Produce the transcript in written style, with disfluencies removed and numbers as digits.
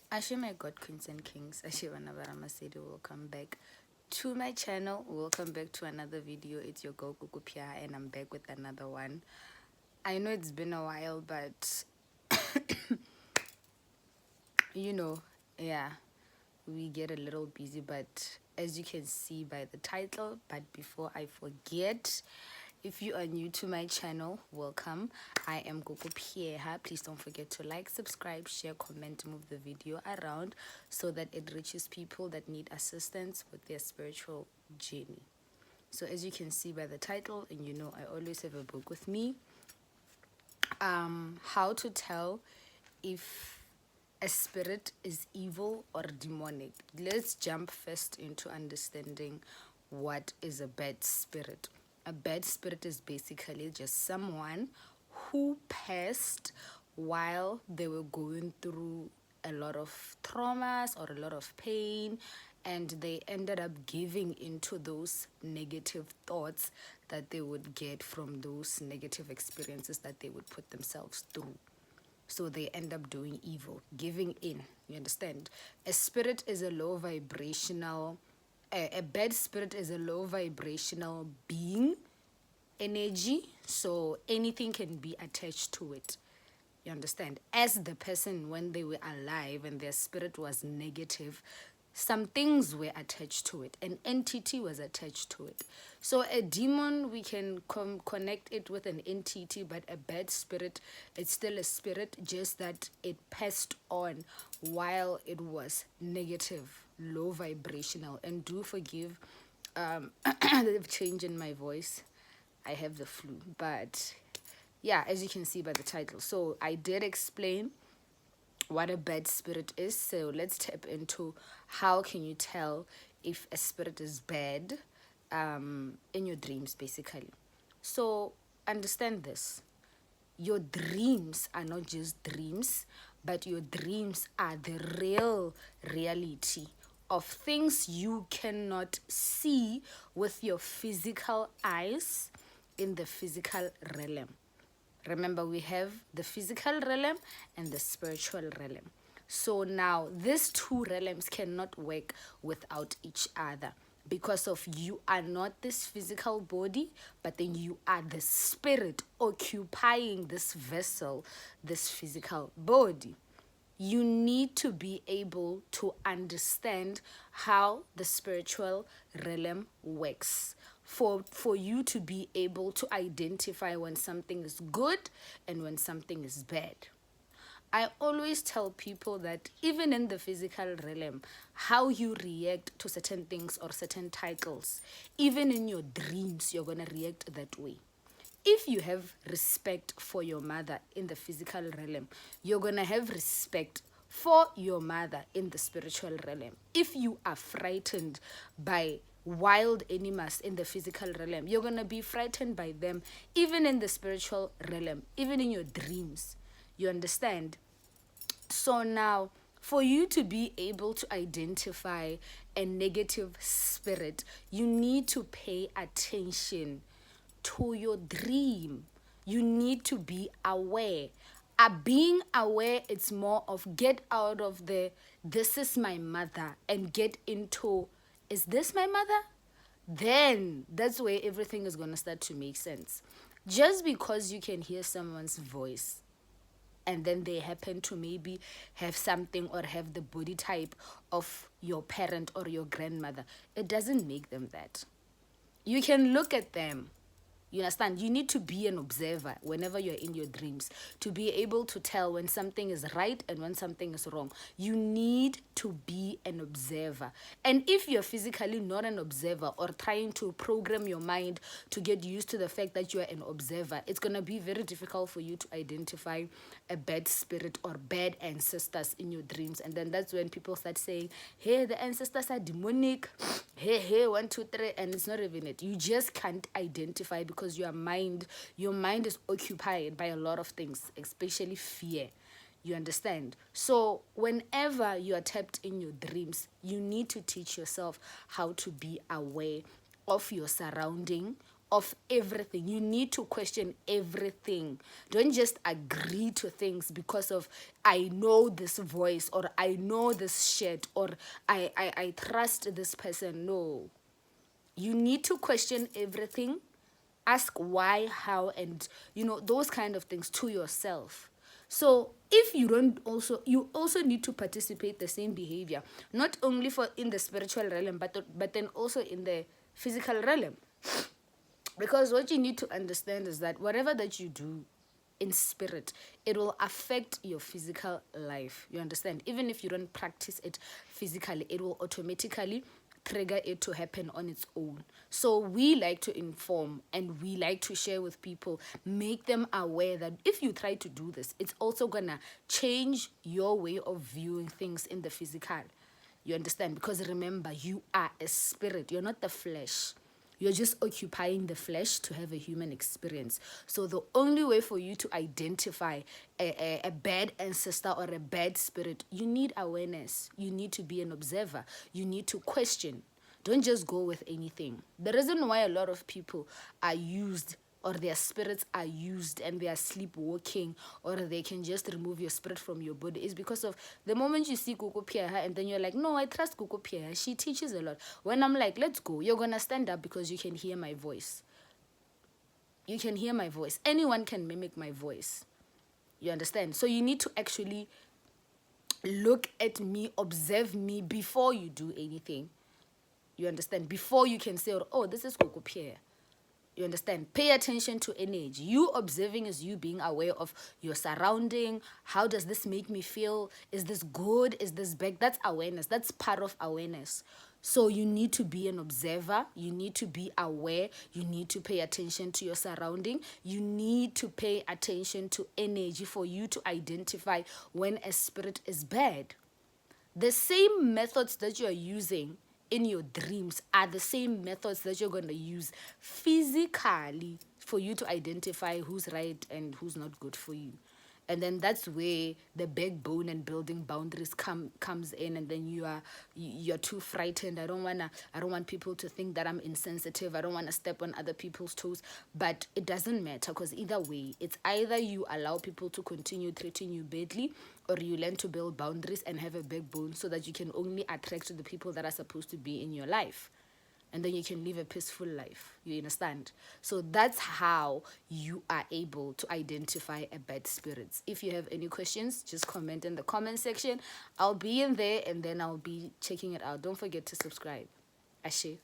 Ashe, my God, Queens and Kings, Ashe Masedi, welcome back to my channel. Welcome back to another video. It's your girl Kukupia, and I'm back with another one. I know it's been a while, but you know, yeah, we get a little busy, but as you can see by the title, but before I forget, if you are new to my channel, welcome. I am Gogo Pierre. Please don't forget to like, subscribe, share, comment, move the video around so that it reaches people that need assistance with their spiritual journey. So as you can see by the title, and you know I always have a book with me, how to tell if a spirit is evil or demonic. Let's jump first into understanding what is a bad spirit. A bad spirit is basically just someone who passed while they were going through a lot of traumas or a lot of pain, and they ended up giving into those negative thoughts that they would get from those negative experiences that they would put themselves through. So they end up doing evil, giving in. You understand? A spirit is a low vibrational, a bad spirit is a low vibrational being, energy. So anything can be attached to it. You understand? As the person, when they were alive and their spirit was negative, some things were attached to it. An entity was attached to it. So a demon, we can connect it with an entity, but a bad spirit, it's still a spirit, just that it passed on while it was negative, low vibrational. And do forgive the change in my voice. I have the flu, but yeah, as you can see by the title. So I did explain what a bad spirit is. So let's tap into how can you tell if a spirit is bad in your dreams, basically. So understand this. Your dreams are not just dreams, but your dreams are the real reality of things you cannot see with your physical eyes in the physical realm. Remember, we have the physical realm and the spiritual realm. So now these two realms cannot work without each other, because of you are not this physical body, but then you are the spirit occupying this vessel, this physical body. You need to be able to understand how the spiritual realm works for you to be able to identify when something is good and when something is bad. I always tell people that even in the physical realm, how you react to certain things or certain titles, even in your dreams, you're going to react that way. If you have respect for your mother in the physical realm, you're going to have respect for your mother in the spiritual realm. If you are frightened by wild animals in the physical realm, you're going to be frightened by them even in the spiritual realm, even in your dreams. You understand? So now, for you to be able to identify a negative spirit, you need to pay attention to your dream. You need to be aware. Being aware, it's more of get out of the this is my mother and get into is this my mother? Then that's where everything is going to start to make sense. Just because you can hear someone's voice and then they happen to maybe have something or have the body type of your parent or your grandmother, it doesn't make them that. You can look at them. You understand? You need to be an observer whenever you're in your dreams to be able to tell when something is right and when something is wrong. You need to be an observer. And if you're physically not an observer or trying to program your mind to get used to the fact that you are an observer, it's going to be very difficult for you to identify a bad spirit or bad ancestors in your dreams. And then that's when people start saying, hey, the ancestors are demonic. Hey, 1, 2, 3, and it's not even it. You just can't identify because your mind is occupied by a lot of things, especially fear. You understand? So whenever you are tapped in your dreams, you need to teach yourself how to be aware of your surrounding, of everything. You need to question everything. Don't just agree to things because of I know this voice, or I know this shit, or I trust this person. No. You need to question everything. Ask why, how, and those kind of things to yourself. So if you don't also, you also need to participate the same behavior, not only for in the spiritual realm, but then also in the physical realm. Because what you need to understand is that whatever that you do in spirit, it will affect your physical life. You understand? Even if you don't practice it physically, it will automatically trigger it to happen on its own. So we like to inform and we like to share with people, make them aware that if you try to do this, it's also gonna change your way of viewing things in the physical. You understand? Because remember, you are a spirit, you're not the flesh. You're just occupying the flesh to have a human experience. So the only way for you to identify a bad ancestor or a bad spirit, you need awareness. You need to be an observer. You need to question. Don't just go with anything. The reason why a lot of people are used, or their spirits are used and they are sleepwalking, or they can just remove your spirit from your body, is because of the moment you see Coco Pierre and then you're like, no, I trust Coco Pierre, she teaches a lot. When I'm like, let's go, you're gonna stand up because you can hear my voice. You can hear my voice. Anyone can mimic my voice. You understand? So you need to actually look at me, observe me before you do anything. You understand? Before you can say, oh, this is Coco Pierre. You understand? Pay attention to energy. You observing is you being aware of your surrounding. How does this make me feel? Is this good? Is this bad? That's awareness. That's part of awareness. So you need to be an observer. You need to be aware. You need to pay attention to your surrounding. You need to pay attention to energy for you to identify when a spirit is bad. The same methods that you are using in your dreams are the same methods that you're going to use physically for you to identify who's right and who's not good for you. And then that's where the backbone and building boundaries comes in. And then you're too frightened. I don't want people to think that I'm insensitive. I don't want to step on other people's toes. But it doesn't matter, because either way, it's either you allow people to continue treating you badly, or you learn to build boundaries and have a backbone so that you can only attract the people that are supposed to be in your life. And then you can live a peaceful life. You understand? So that's how you are able to identify a bad spirits. If you have any questions, just comment in the comment section. I'll be in there and then I'll be checking it out. Don't forget to subscribe. Ashe.